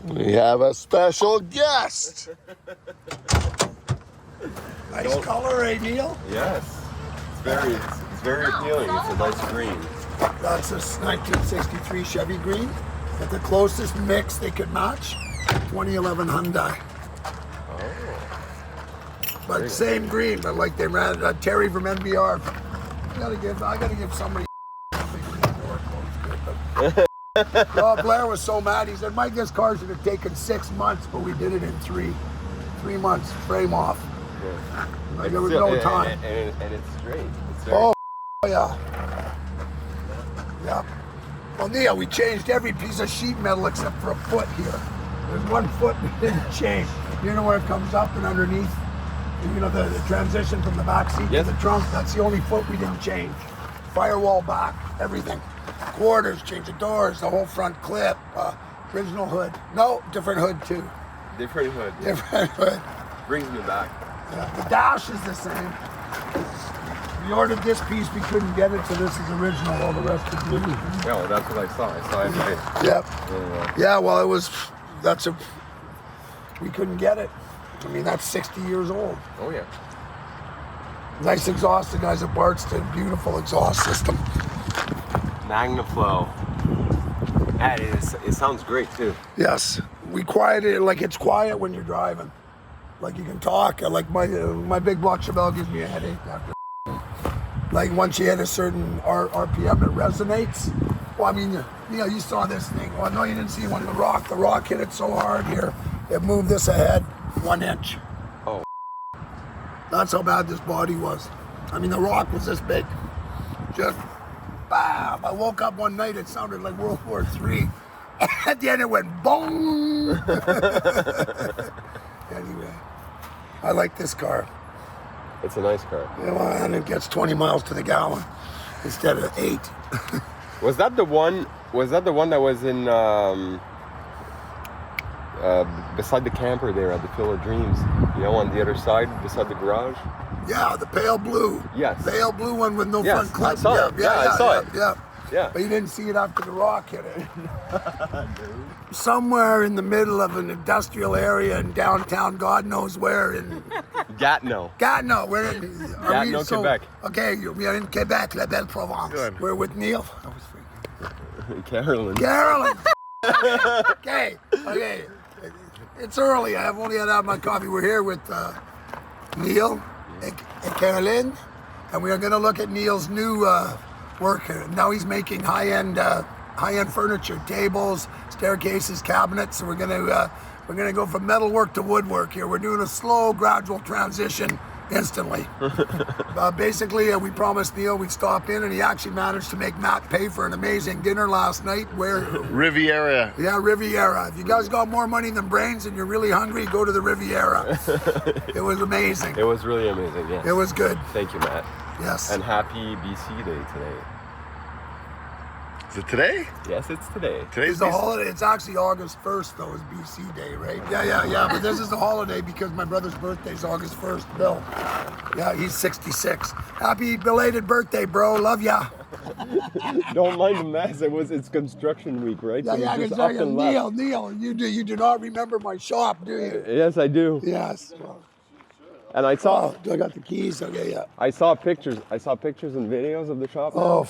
We have a special guest. Nice color, eh, Neil? Yes. It's very appealing. It's a nice green. That's a 1963 Chevy green. At the closest mix they could match, 2011 Hyundai. Oh. But same green, but like they ran Terry from NBR. I gotta give somebody. Oh, Blair was so mad. He said, "Mike, this car should have taken 6 months, but we did it in 3 months. Frame off. Yeah. Like there was no time." And it's straight. It's very Yeah. Yeah. Well, Neil, we changed every piece of sheet metal except for a foot here. There's one foot we didn't change. You know where it comes up and underneath? You know, the transition from the back seat to the trunk? That's the only foot we didn't change. Firewall back, everything. Quarters, change the doors, the whole front clip, original hood. No, different hood too. Different hood. Different hood. Brings me back. Yeah, the dash is the same. We ordered this piece, we couldn't get it, so this is original, all the rest is new. Yeah, well, that's what I saw. I saw it. Yep. Yeah, well, we couldn't get it. I mean, that's 60 years old. Oh, yeah. Nice exhaust, the guys at Bartston, beautiful exhaust system. Magnaflow. That is, it sounds great too. Yes, we quieted it like it's quiet when you're driving. Like you can talk. Like my big block Chevelle gives me a headache after. Like once you hit a certain RPM, it resonates. Well, I mean, you saw this thing. Well, no, you didn't see when the rock hit it so hard here. It moved this ahead 1 inch. Oh. That's how bad this body was. I mean, the rock was this big. Just, bam. I woke up one night, it sounded like World War III. At the end, it went boom. Anyway, I like this car. It's a nice car. Yeah, and it gets 20 miles to the gallon instead of 8. Was that the one that was in beside the camper there at the Field of Dreams? You know, on the other side, beside the garage? Yeah, the pale blue. Yes. Pale blue one with no front clip. I saw it. I saw it. Yeah. But you didn't see it after the rock hit it. Somewhere in the middle of an industrial area in downtown, God knows where, in Gatineau. We're in Gatineau, Quebec. Okay, we are in Quebec, La Belle Provence. Good. We're with Neil. Carolyn. Okay. It's early. I've only had my coffee. We're here with Neil and Caroline, and we are going to look at Neil's new work here. Now he's making high-end furniture, tables, staircases, cabinets. So we're gonna go from metalwork to woodwork here. We're doing a slow, gradual transition instantly. Basically, we promised Neil we'd stop in, and he actually managed to make Matt pay for an amazing dinner last night. Where Riviera. Yeah, Riviera. If you guys got more money than brains and you're really hungry, go to the Riviera. It was amazing. It was really amazing, yes. It was good. Thank you, Matt. Yes. And happy BC Day today. Is it today? Yes, it's today. Today's It's a holiday. It's actually August 1st, though, is BC Day, right? Yeah. But this is a holiday because my brother's birthday is August 1st, Bill. Yeah, he's 66. Happy belated birthday, bro. Love ya. Don't mind the mess. It's construction week, right? So Yeah, we just yeah. up and left. Neil, you do not remember my shop, do you? Yes, I do. Yes. And I saw. Oh, I got the keys. Okay, yeah. I saw pictures and videos of the shop. Oh,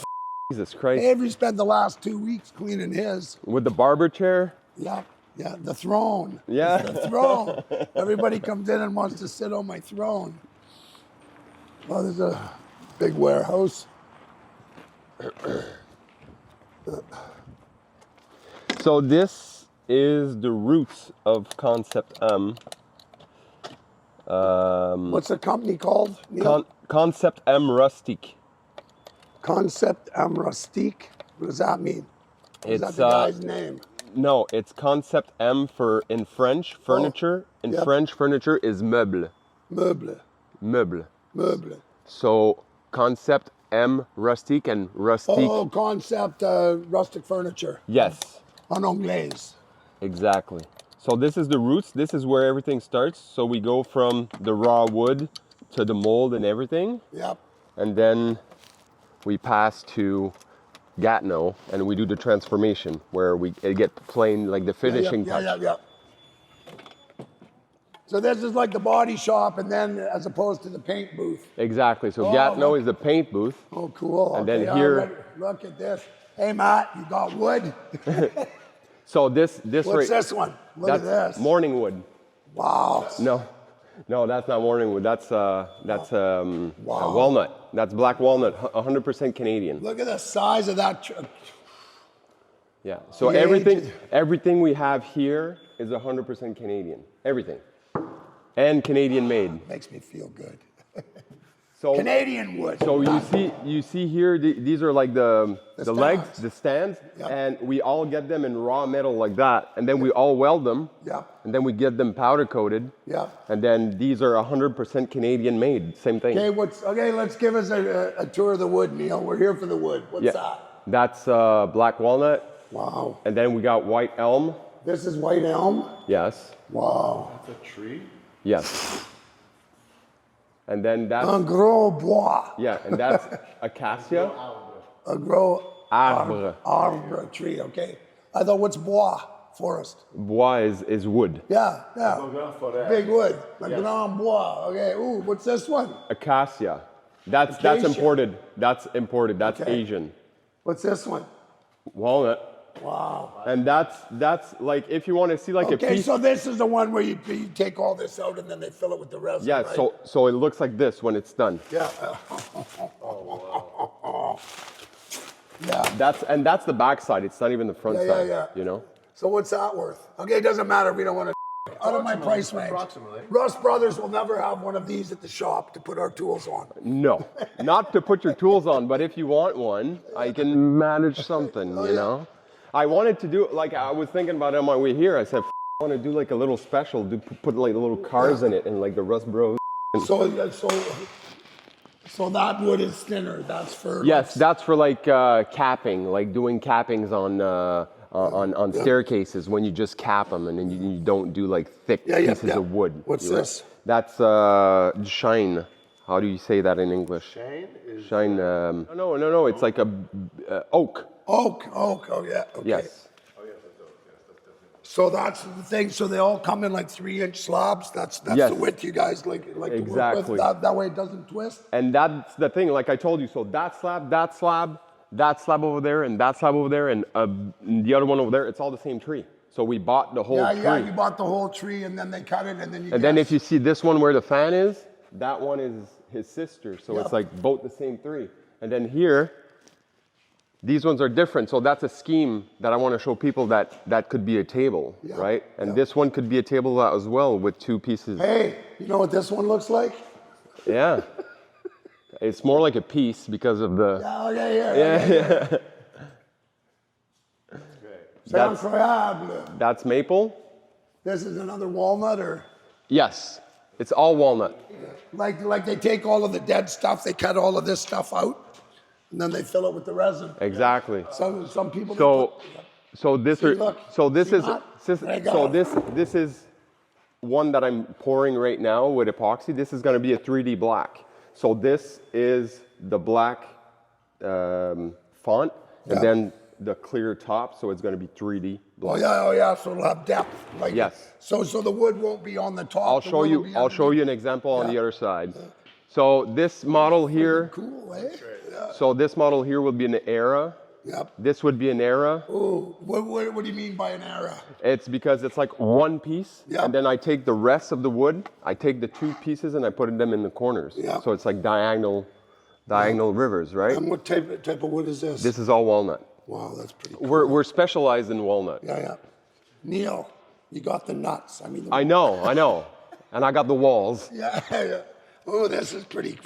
Jesus Christ! Avery spent the last 2 weeks cleaning his. With the barber chair. Yeah. The throne. Yeah. It's the throne. Everybody comes in and wants to sit on my throne. Oh, there's a big warehouse. So this is the roots of Concept M. What's the company called, Neil? Concept M Rustique. Concept M Rustique. What does that mean? Is that the guy's name? No, it's Concept M in French, furniture. French, furniture is meuble. Meuble. So Concept M Rustique and Rustique. Oh, Concept rustic furniture. Yes. En anglais. Exactly. So this is the roots. This is where everything starts. So we go from the raw wood to the mold and everything. Yep. And then we pass to Gatineau, and we do the transformation where it get plain, like the finishing touch. Yeah. So this is like the body shop, and then as opposed to the paint booth. Exactly. So Gatineau is the paint booth. Oh, cool. And then Okay, here, look at this. Hey, Matt, you got wood? so this What's right, this one? Look at this. morning wood. Wow. No, that's not morning wood. That's walnut. That's black walnut, 100% Canadian. Look at the size of that. Yeah. So everything we have here is 100% Canadian. Everything. And Canadian made. Makes me feel good. So Canadian wood. So you see here, these are like the legs, the stands, and we all get them in raw metal like that, and then we all weld them, and then we get them powder coated, and then these are 100% Canadian made, same thing. Okay, let's give us a tour of the wood, Neil. We're here for the wood. What's that? That's black walnut. Wow. And then we got white elm. This is white elm? Yes. Wow. That's a tree? Yes. And then that's... Un gros bois. Yeah, and that's acacia. A gros arbre. Tree, okay. I thought, what's bois? Forest. Bois is wood. Yeah. Big wood. Grand bois. Okay. Ooh, what's this one? Acacia. That's imported. That's imported. That's Asian. What's this one? Walnut. Wow. And that's like, if you want to see like a piece. Okay, so this is the one where you take all this out and then they fill it with the resin. Yeah, right? so it looks like this when it's done. Yeah. Yeah. That's the back side. It's not even the front side. Yeah. You know. So what's that worth? Okay, it doesn't matter. We don't want to out of my price range. Approximately. Russ Brothers will never have one of these at the shop to put our tools on. No, not to put your tools on, but if you want one, I can manage something. You know. I wanted to do, like, I was thinking about it on my way here. I said, I want to do like a little special, put like little cars in it and like the Russ Bros. So that wood is thinner. That's for yes, that's for like capping, like doing cappings on staircases when you just cap them and then you don't do like thick pieces of wood. What's this? That's shine. How do you say that in English? Shine. No. It's like a oak. Oak. Oh yeah. Okay. Yes. So that's the thing. So they all come in like 3-inch slabs. That's the width you guys like exactly. to work with. That way it doesn't twist. And that's the thing. Like I told you. So that slab over there, and that slab over there, and the other one over there. It's all the same tree. So we bought the whole tree. Yeah. You bought the whole tree, and then they cut it, and then you. And then if you see this one where the fan is, that one is his sister. So it's like both the same three. And then here. These ones are different, so that's a scheme that I want to show people that could be a table, right? And this one could be a table as well with 2 pieces. Hey, you know what this one looks like? Yeah. It's more like a piece because of the... Yeah. C'est incroyable. That's maple. This is another walnut, or? Yes, it's all walnut. Like they take all of the dead stuff, they cut all of this stuff out. And then they fill it with the resin. Exactly. Some people. This is one that I'm pouring right now with epoxy. This is going to be a 3D black. So this is the black font, and then the clear top. So it's going to be 3D black. Oh yeah. So it'll have depth. Like yes. So the wood won't be on the top. I'll show you an example on the other side. So this model here. Cool, eh? So this model here will be an era. Yep. This would be an era. Oh, what do you mean by an era? It's because it's like one piece, and then I take the rest of the wood. I take the 2 pieces and I put them in the corners. Yeah. So it's like diagonal rivers, right? And what type of wood is this? This is all walnut. Wow, that's pretty cool. We're specialized in walnut. Yeah. Neil, you got the nuts. I know, and I got the walls. Yeah. Oh, this is pretty.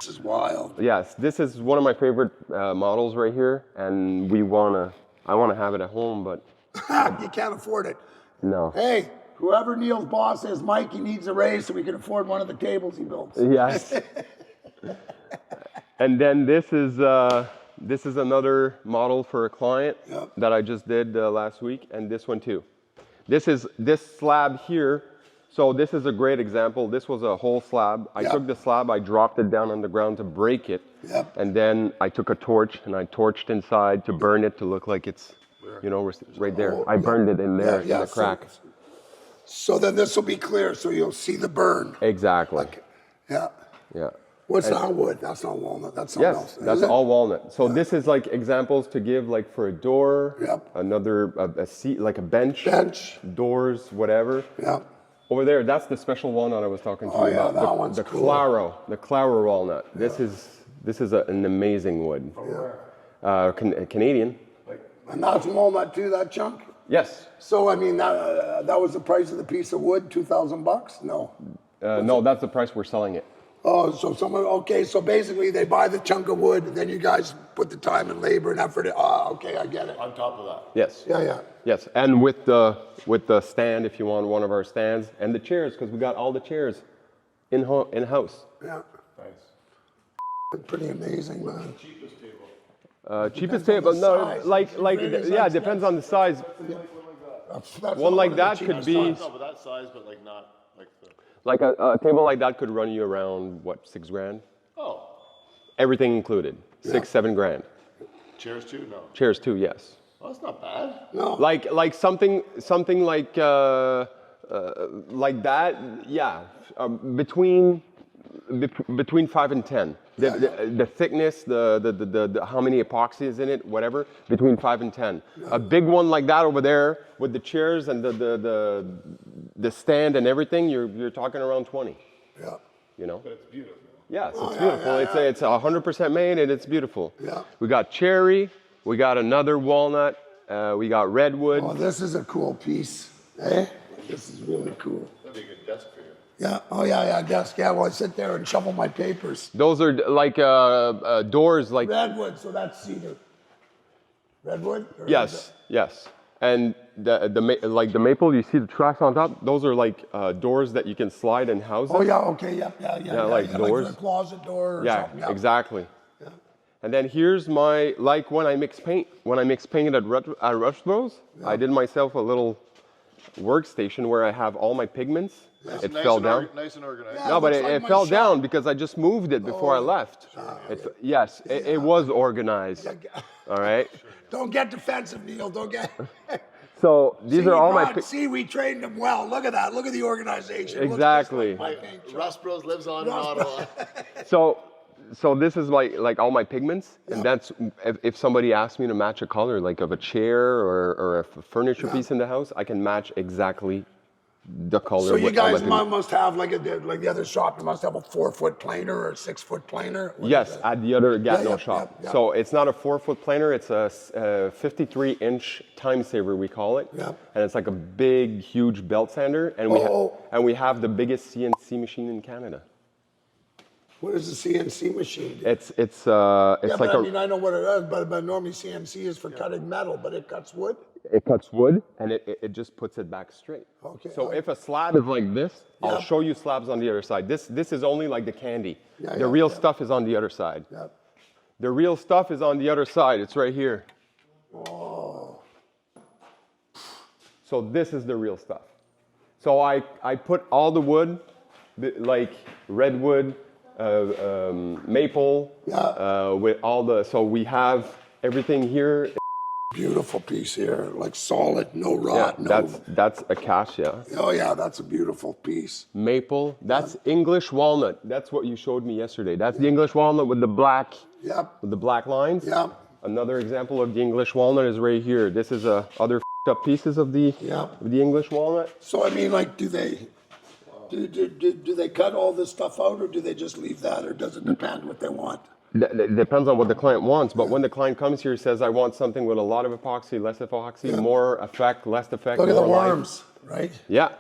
This is wild. Yes, this is one of my favorite models right here, and I wanna have it at home, but you can't afford it. No. Hey, whoever Neil's boss is, Mike, he needs a raise so we can afford one of the tables he builds. Yes. And then this is another model for a client that I just did last week, and this one too. This slab here. So this is a great example. This was a whole slab. I took the slab, I dropped it down on the ground to break it. Yep. And then I took a torch and I torched inside to burn it to look like it's, you know, right there. I burned it in there in the crack. So then this will be clear, so you'll see the burn. Exactly. Like, yeah. Yeah. What's that wood? That's not walnut. That's something else. Yes, that's all walnut. So this is like examples to give like for a door, another a seat, like a bench, doors, whatever. Yeah. Over there, that's the special walnut I was talking to you about. That one's the cool. the Claro walnut. This is an amazing wood. Canadian. And that's walnut too, that chunk? Yes. So I mean that was the price of the piece of wood, $2,000? No. No, that's the price we're selling it. Oh, so someone, okay, so basically they buy the chunk of wood, and then you guys put the time and labor and effort in. Okay, I get it. On top of that. Yes. Yeah. Yes, and with the stand, if you want one of our stands, and the chairs, because we got all the chairs in house. Yeah. Nice. Pretty amazing, man. Cheapest table. Cheapest table, no, size. it depends on the size. That's One like one of the that could cheapest be ones. No, but that size, but like not like the. like a table like that could run you around what, $6,000? Oh. Everything included, $6-7 grand. Chairs too? No. Chairs too, yes. Well, that's not bad. No. Like something like that, yeah. Between 5 and 10. The thickness, the how many epoxy is in it, whatever. Between 5 and 10. A big one like that over there with the chairs and the stand and everything, you're talking around 20. Yeah. You know. But it's beautiful. Yes, it's beautiful. It's 100% made and it's beautiful. Yeah. We got cherry. We got another walnut. We got redwood. Oh, this is a cool piece. Eh? This is really cool. That'd be a good desk for you. Yeah. Oh, yeah, desk. Yeah, well, I sit there and shovel my papers. Those are like doors, like Redwood, so that's cedar. Redwood? Or yes. And the maple, you see the tracks on top. Those are like doors that you can slide and house. Oh yeah, okay, yeah. Like doors. Like a closet door. Or Yeah, something. Yeah, exactly. Yeah. And then here's my when I mix paint. When I mix paint at Rush Bros, I did myself a little workstation where I have all my pigments. It fell down. Nice and organized. Yeah. No, but looks like it my fell shop. down because I just moved it before I left. It was organized. All right. Don't get defensive, Neil. Don't get. So these are all my. See, we trained them well. Look at that. Look at the organization. Exactly. Russ Bros lives on in Ottawa. So this is like all my pigments, and that's if somebody asks me to match a color like of a chair or a furniture piece in the house, I can match exactly the color. So you with all my guys pigments. must have like the other shop. You must have a 4-foot planer or a 6-foot planer. What Yes, is that? at the other Gatineau yeah, shop. yeah. So it's not a 4-foot planer, it's a 53-inch time saver, we call it. Yeah. And it's like a big, huge belt sander, and we have the biggest CNC machine in Canada. What is the CNC machine? It's Yeah, like but I mean, I know what it is, but normally CNC is for cutting metal, but it cuts wood. it cuts wood and it just puts it back straight. Okay. So if a slab is like this, I'll show you slabs on the other side. This is only like the candy. The real stuff is on the other side. Yeah. The real stuff is on the other side. It's right here. Oh. So this is the real stuff. So I put all the wood, like redwood, maple, with all the, so we have everything here. Beautiful piece here, like solid, no rot. That's acacia. Oh yeah, that's a beautiful piece. Maple, that's English walnut. That's what you showed me yesterday. That's the English walnut with the black, with the black lines. Yep. Another example of the English walnut is right here. This is other up pieces of the English walnut. So I mean, like, do they cut all this stuff out, or do they just leave that, or does it depend what they want? It depends on what the client wants, but when the client comes here, says, I want something with a lot of epoxy, less epoxy, more effect, less effect. Look at the more light. worms, right? Yeah.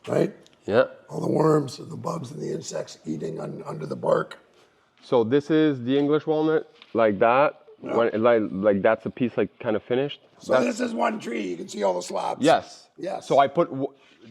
Right? Yeah. All the worms and the bugs and the insects eating under the bark. So this is the English walnut, like that. When, like that's a piece like kind of finished. So this is one tree. You can see all the slabs. Yes. Yes. So I put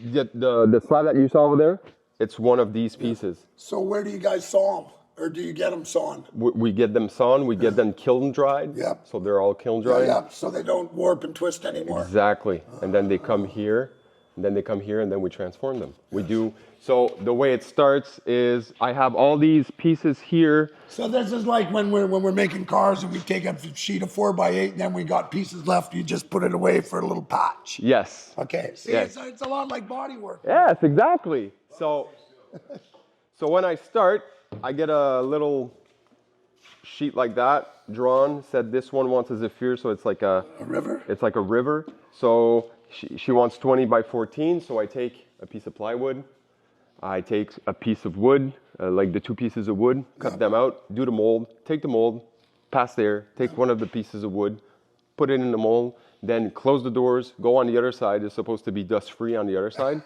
the slab that you saw over there. It's one of these pieces. So where do you guys saw them, or do you get them sawn? We get them sawn. We get them kiln dried. Yeah. So they're all kiln dried. Yeah. So they don't warp and twist anymore. Exactly. And then they come here, And then they come here and then we transform them. We do, so the way it starts is I have all these pieces here. So this is like when we're making cars and we take a sheet of 4x8 and then we got pieces left, you just put it away for a little patch. Yes. Okay, see, Yes. it's a lot like body work. Yes, exactly. So when I start, I get a little sheet like that drawn, said this one wants a zephyr, so it's like a river? It's like a river. So she wants 20 by 14, so I take a piece of plywood, I take a piece of wood, like the 2 pieces of wood, cut them out, do the mold, take the mold, pass there, take one of the pieces of wood, put it in the mold, then close the doors, go on the other side. It's supposed to be dust free on the other side.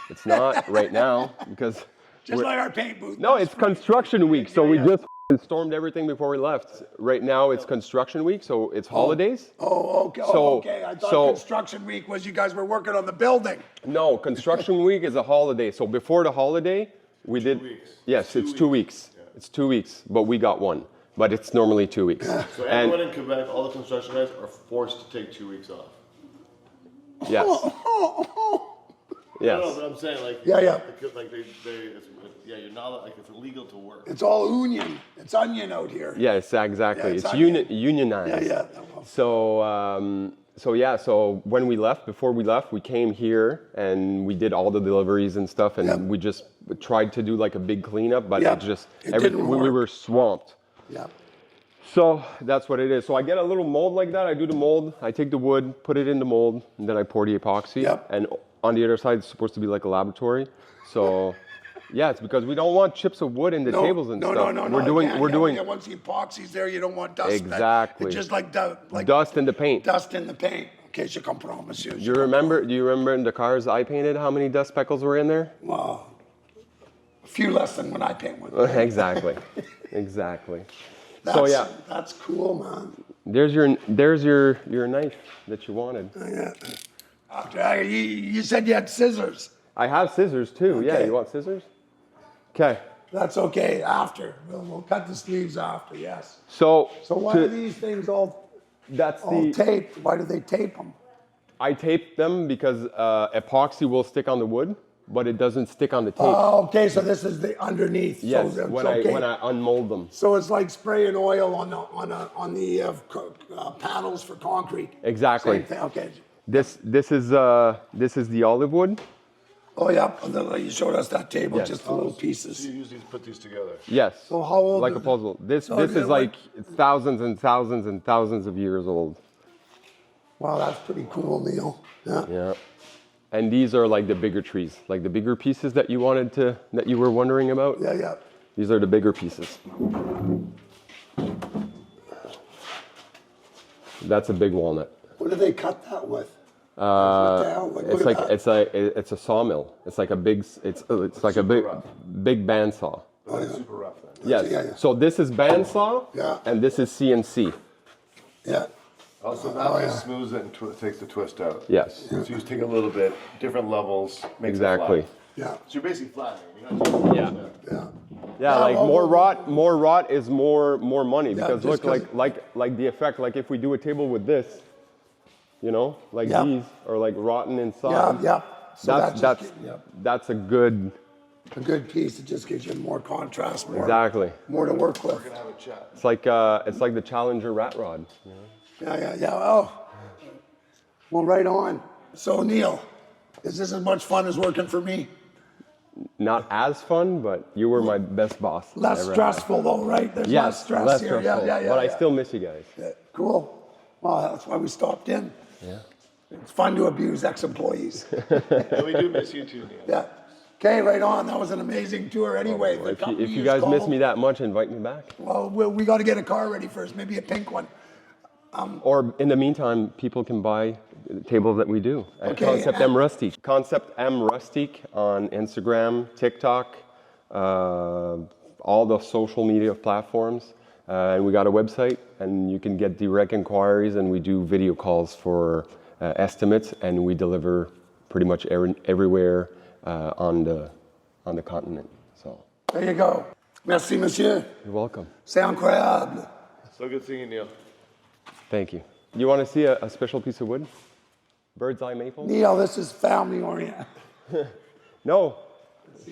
It's not right now because Just like our paint booth. no, it's construction week, so we just stormed everything before we left. Right now it's construction week, so it's holidays. Oh, okay. Okay. I thought construction week was you guys were working on the building. No, construction week is a holiday. So before the holiday, we did. 2 weeks. Yes, it's 2 weeks. Yeah. It's 2 weeks, but we got one. But it's normally 2 weeks. So everyone in Quebec, all the construction guys are forced to take 2 weeks off. Yes. Yes. No, but I'm saying like like you're not like it's illegal to work. It's all union. It's onion out here. Yes, exactly. Yeah, it's onion. unionized. Yeah. So when we left, before we left, we came here and we did all the deliveries and stuff, and we just tried to do like a big cleanup, but it just didn't work. we were swamped. Yeah. So that's what it is. So I get a little mold like that. I do the mold. I take the wood, put it in the mold, and then I pour the epoxy. Yep. And on the other side, it's supposed to be like a laboratory. So yeah, it's because we don't want chips of wood in the tables and stuff. No. We're doing Once the epoxy's there, you don't want dust. Exactly. It's just like dust in the paint. Dust in the paint. Okay, je comprends, monsieur. Do you remember in the cars I painted how many dust speckles were in there? Wow. A few less than when I paint one. Exactly. Exactly. So yeah, that's cool, man. there's your knife that you wanted. Yeah. After you said you had scissors. I have scissors too. Okay. Yeah, you want scissors? Okay. That's okay. After we'll cut the sleeves after. Yes. So why are these things all taped? Why do they tape them? I tape them because epoxy will stick on the wood, but it doesn't stick on the tape. Oh, okay. So this is the underneath. Yes, So when I unmold them. So it's like spraying oil on the panels for concrete. Exactly. Same thing. Okay. This is the olive wood. Oh yeah, and then you showed us that table, Yes. just the little pieces. So you usually put these together. Yes. So how old? Like a puzzle. This So is they're like thousands and thousands and thousands of years old. Wow, that's pretty cool, Neil. Yeah. Yeah. And these are like the bigger trees, like the bigger pieces that you were wondering about. Yeah. These are the bigger pieces. That's a big walnut. What do they cut that with? What the hell? It's a sawmill. It's like a big big bandsaw. It's super rough then. Yes. Yeah. So this is bandsaw. Yeah. And this is CNC. Yeah. Also, that just smooths it and takes the twist out. Yes. So you just take a little bit, different levels, makes Exactly. it flat. Yeah. So you're basically flattening. Yeah. Yeah. Yeah, like more rot is more money because just look like the effect, like if we do a table with this, like Yeah. these are like rotten inside. Yeah. So That's a good piece. It just gives you more contrast, more to work with. We're gonna have a chat. It's like the Challenger rat rod. Yeah. Oh. Well, right on. So Neil, is this as much fun as working for me? Not as fun, but you were my best boss. Less stressful though, right? There's less stress less here. stressful. Yeah. But I still miss you guys. Yeah, cool. Well, that's why we stopped in. Yeah. It's fun to abuse ex-employees. And we do miss you too, Neil. Yeah. Okay, right on. That was an amazing tour anyway. The company If you is guys miss called- me that much, invite me back. Well, we got to get a car ready first, maybe a pink one. Or in the meantime, people can buy tables that we do at Okay, Concept M Rustique. Concept M Rustique on Instagram, TikTok, all the social media platforms. And we got a website, and you can get direct inquiries, and we do video calls for estimates, and we deliver pretty much everywhere on the continent. So There you go. Merci, monsieur. you're welcome. C'est incroyable. So good seeing you, Neil. Thank you. You want to see a special piece of wood? Bird's eye maple? Neil, this is family oriented. No.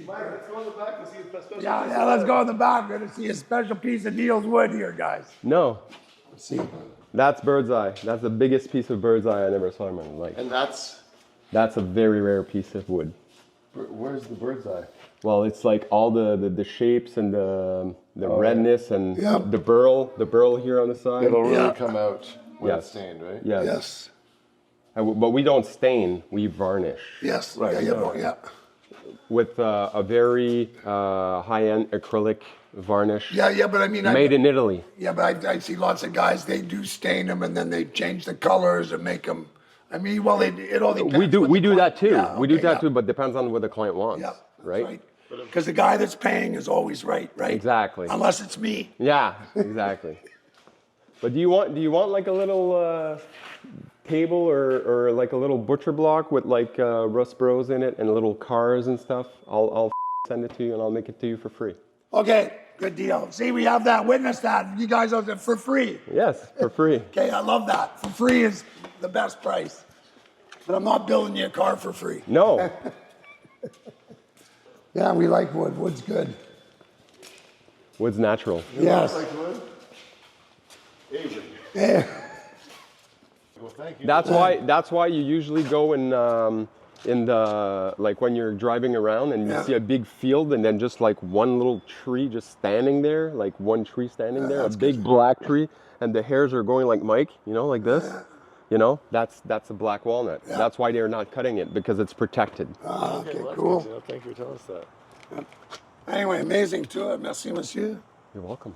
Mike, let's go in the back and see a special Yeah, let's go in the back. We're gonna see a special piece of Neil's wood here, guys. No. Let's see. That's bird's eye. That's the biggest piece of bird's eye I never saw in my life. And that's That's a very rare piece of wood. where's the bird's eye? Well, it's like all the shapes and the redness and Yep. the burl here on the side. It'll really Yeah. come out when Yes. it's stained, right? Yes. Yes. But we don't stain, we varnish Yes. Right, Yeah. with a very high-end acrylic varnish Yeah, but I mean, made in Italy. I see lots of guys, they do stain them and then they change the colors and make them, I mean, well, it all depends. We do what the that too. client- yeah, we do okay, that yeah. too, but depends on what the client wants, Yeah, right? Because the guy that's paying is always right? Exactly. Unless it's me. Yeah, exactly. But do you want like a little table or like a little butcher block with like Russ Bros in it and little cars and stuff? I'll send it to you and I'll make it to you for free. Okay, good deal. See, we have that, witness that. You guys are for free. Yes, for free. Okay, I love that. For free is the best price. But I'm not building you a car for free. No. Yeah, we like wood. Wood's good. Wood's natural. Yes. Like wood? Avery. Yeah. Well, thank you. That's why you usually go in the like when you're driving around and you Yeah. see a big field and then just like one little tree just standing there, like one tree standing there, a that's big black tree, and the hairs are going like Mike, like this. That's a black walnut. Yeah. That's why they're not cutting it, because it's protected. Okay, well, that's cool. good to know. Thank you for telling us that. Anyway, amazing tour. Merci, monsieur. You're welcome.